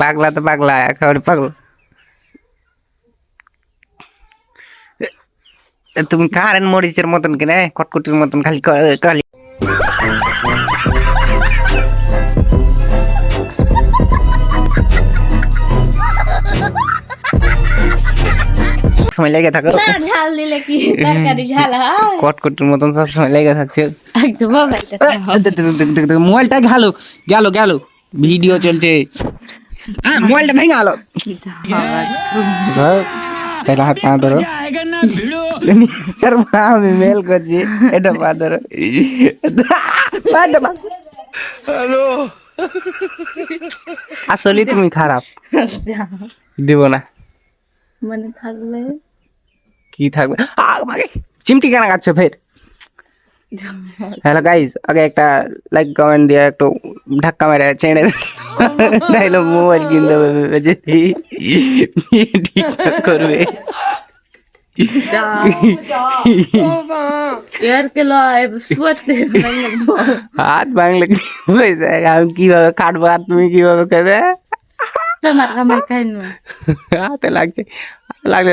পাগলা তো পাগলা একেবারে পাগলা। তুমি কারেন্ট মরিচের মতন কিনা কটকটির মতন খালি খালি সময় লেগে থাকো। ঝাল দিলে কি তরকারি ঝাল হয়? কটকটির মতন সব সময় লেগে থাকছে। একদম মোবাইলটা গেল গেল গেল, ভিডিও চলছে। মোবাইলটা ভেঙে গেল। তাহলে হাত পা ধরো, আমি মেল করছি, এটা পা ধরো। আসলে তুমি খারাপ, দিব না। মানে থাকলে কি থাকবে আমাকে চিমটি কেন খাচ্ছে ফের? হ্যালো গাইস, আগে একটা লাইক কমেন্ট দিয়ে একটু ধাক্কা মেরে ছেড়ে তাইলে মোবাইল কিনতে হবে ভেবেছে, ঠিকঠাক করবে। হাত ভাঙলে কি হয়েছে? আমি কিভাবে কাটবো আর তুমি কিভাবে খাবে? তোমার কামাই খাই না হাতে লাগছে, লাগলে